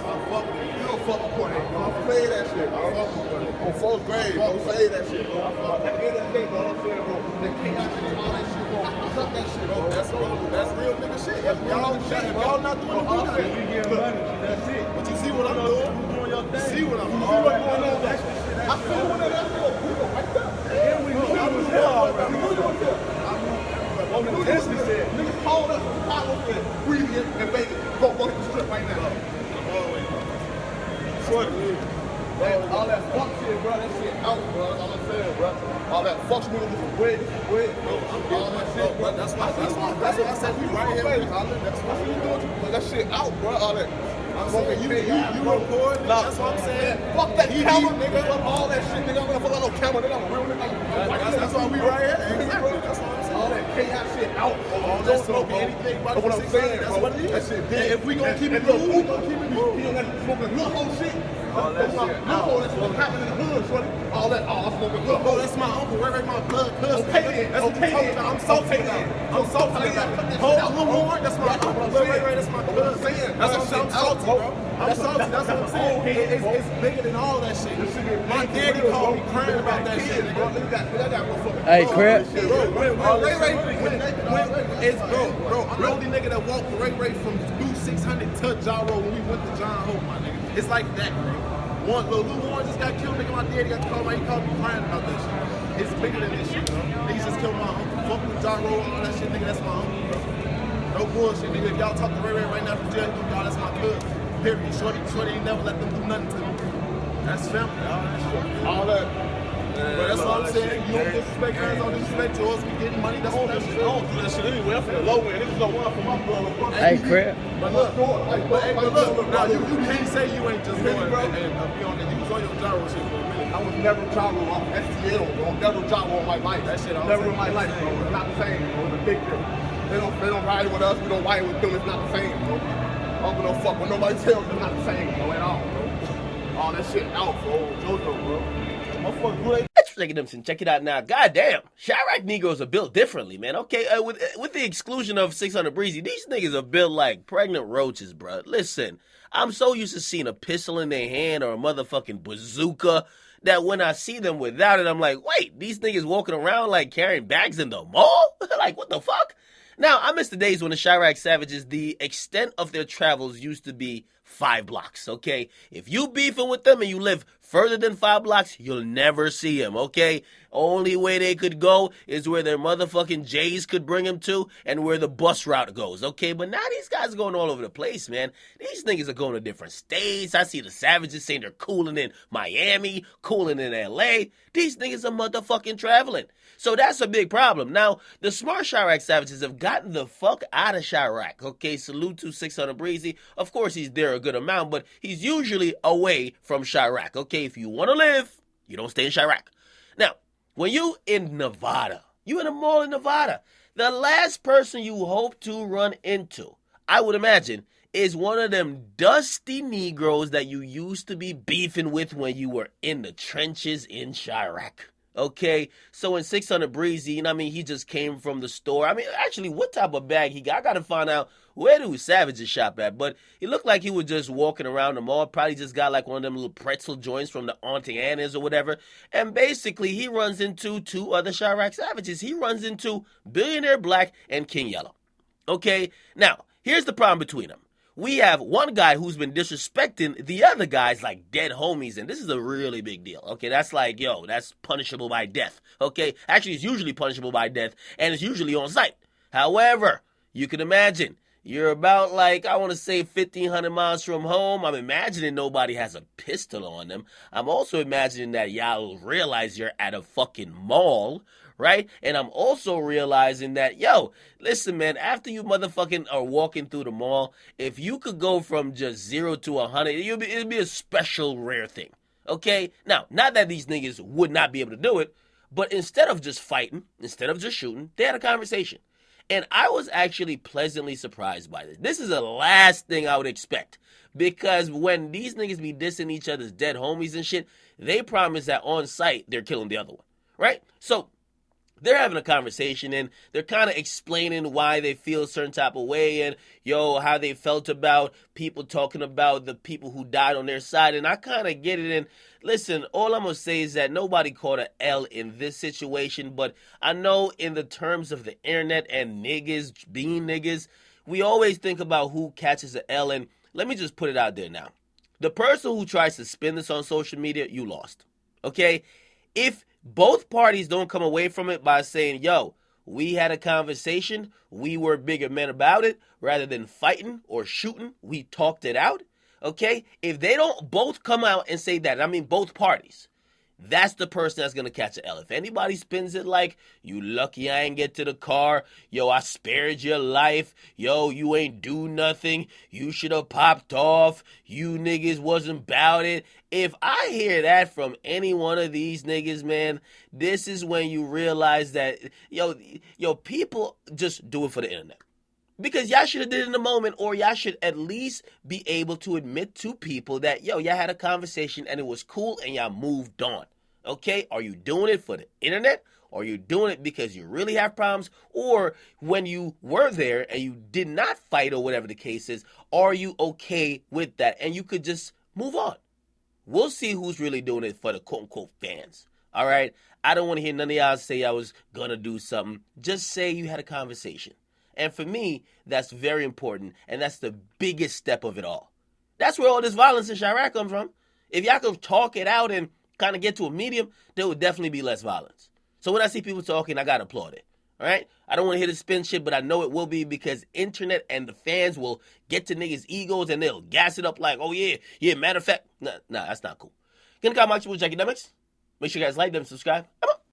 You don't fuck with Courtney. Don't say that shit, bro. On fourth grade, don't say that shit, bro. At the end of the day, bro, I'm saying, bro, the chaos and all that shit, bro. Suck that shit, bro. That's real nigga shit. Y'all not doing the good shit. We getting money. That's it. But you see what I'm doing? You doing your thing. See what I'm doing? See what's going on? I feel what that's for. We go right there. And we know I was there already. We was there. On the Disney said, niggas called us from Chicago said, Breezy and Vegas. Go to the strip right now. All that fuck shit, bro, that shit out, bro. That's all I'm saying, bro. All that fuck shit with some wig, all that shit, bro. That's why I said we right here. That's what we doing. That shit out, bro. All that. I'm saying you record. That's what I'm saying. Fuck that camera, nigga. Fuck all that shit, nigga. I'm gonna fuck on no camera, nigga. I'm a real nigga. That's why we right here. Exactly. That's what I'm saying. All that chaos shit out. All that smoking anything. That's what I'm saying, bro. That's what it is. That shit dead. If we gonna keep it moving, we gonna keep it moving. You don't let smoking little whole shit. All that shit. That's what's happening in the hood, shorty. All that, I'm smoking little whole. That's my uncle. Right, my blood cousin. Okay, that's okay. I'm salty now. I'm salty now. Hold little more. That's my uncle. Right, that's my cousin. That's what I'm salty, bro. I'm salty. That's what I'm saying. It's bigger than all that shit. My daddy called me crying about that shit. Hey, crap. Bro, I'm the only nigga that walked the Ray from through 600 to Jaro when we went to John Hope, my nigga. It's like that, bro. Little Warren just got killed, nigga. My daddy got called me crying about that shit. It's bigger than this shit, bro. Niggas just killed my uncle. Fuck with Jaro, all that shit, nigga. That's my uncle, bro. No bullshit, nigga. If y'all talk to Ray right now from jail, y'all, that's my cousin. Period. Shorty ain't never let them do nothing to me. That's family, all that. But that's what I'm saying. You don't disrespect fans, don't disrespect yours. We getting money. That's what that shit. I don't do that shit anyway. I'm from the low end. This is the one for my brother. Hey, crap. But look, now you can't say you ain't just going and be on the. You was on your gyro shit for a minute. I was never gyro on STL, bro. Never gyro in my life. That shit never in my life, bro. It's not the same, bro. It's a big difference. They don't ride with us. We don't ride with them. It's not the same, bro. I don't give no fuck when nobody tells you. It's not the same, bro, at all, bro. All that shit out, bro. JoJo, bro. Check it out now. Goddamn, Chiraq Negroes are built differently, man. Okay, with the exclusion of 600 Breezy, these niggas are built like pregnant roaches, bro. Listen, I'm so used to seeing a pistol in their hand or a motherfucking bazooka that when I see them without it, I'm like, wait, these niggas walking around like carrying bags in the mall? Like, what the fuck? Now, I miss the days when the Chiraq Savages, the extent of their travels used to be 5 blocks, okay? If you beefing with them and you live further than 5 blocks, you'll never see them, okay? Only way they could go is where their motherfucking J's could bring them to and where the bus route goes, okay? But now these guys are going all over the place, man. These niggas are going to different states. I see the Savages saying they're cooling in Miami, cooling in L.A. These niggas are motherfucking traveling. So that's a big problem. Now, the smart Chiraq Savages have gotten the fuck out of Chiraq, okay? Salute to 600 Breezy. Of course, he's there a good amount, but he's usually away from Chiraq, okay? If you want to live, you don't stay in Chiraq. Now, when you in Nevada, you in a mall in Nevada, the last person you hope to run into, I would imagine, is one of them dusty Negroes that you used to be beefing with when you were in the trenches in Chiraq. Okay, so in 600 Breezy, you know what I mean, he just came from the store. I mean, actually, what type of bag he got? I got to find out where do Savages shop at. But he looked like he was just walking around the mall. Probably just got like one of them little pretzel joints from the Auntie Anna's or whatever. And basically, he runs into 2 other Chiraq Savages. He runs into Billionaire Black and King Yella. Okay, now, here's the problem between them. We have one guy who's been disrespecting the other guys like dead homies, and this is a really big deal, okay? That's like, yo, that's punishable by death, okay? Actually, it's usually punishable by death, and it's usually on sight. However, you can imagine, you're about like, I want to say 1,500 miles from home. I'm imagining nobody has a pistol on them. I'm also imagining that y'all realize you're at a fucking mall, right? And I'm also realizing that, yo, listen, man, after you motherfucking are walking through the mall, if you could go from just 0 to 100, it'd be a special rare thing, okay? Now, not that these niggas would not be able to do it, but instead of just fighting, instead of just shooting, they had a conversation. And I was actually pleasantly surprised by this. This is the last thing I would expect. Because when these niggas be dissing each other's dead homies and shit, they promise that on sight they're killing the other one, right? So, they're having a conversation and they're kind of explaining why they feel a certain type of way and, how they felt about people talking about the people who died on their side. And I kind of get it. And listen, all I'm going to say is that nobody caught an L in this situation. But I know in the terms of the internet and niggas being niggas, we always think about who catches an L. And let me just put it out there now. The person who tries to spin this on social media, you lost. Okay? If both parties don't come away from it by saying, yo, we had a conversation, we were bigger men about it, rather than fighting or shooting, we talked it out, okay? If they don't both come out and say that, I mean both parties, that's the person that's going to catch an L. If anybody spins it like, you lucky I ain't get to the car, yo, I spared your life, yo, you ain't do nothing, you should have popped off, you niggas wasn't about it. If I hear that from any one of these niggas, man, this is when you realize that, yo, people just do it for the internet. Because y'all should have did it in the moment, or y'all should at least be able to admit to people that, y'all had a conversation and it was cool and y'all moved on. Okay? Are you doing it for the internet? Or are you doing it because you really have problems? Or when you were there and you did not fight or whatever the case is, are you okay with that? And you could just move on. We'll see who's really doing it for the quote-unquote fans. All right? I don't want to hear none of y'all say I was going to do something. Just say you had a conversation. And for me, that's very important, and that's the biggest step of it all. That's where all this violence in Chiraq comes from. If y'all could talk it out and kind of get to a medium, there would definitely be less violence. So when I see people talking, I got to applaud it. All right? I don't want to hear the spin shit, but I know it will be because internet and the fans will get to niggas' egos and they'll gas it up like, oh, yeah, matter of fact. Nah, that's not cool. Gonna call my with Akademiks. Make sure you guys like them, subscribe. I'm out.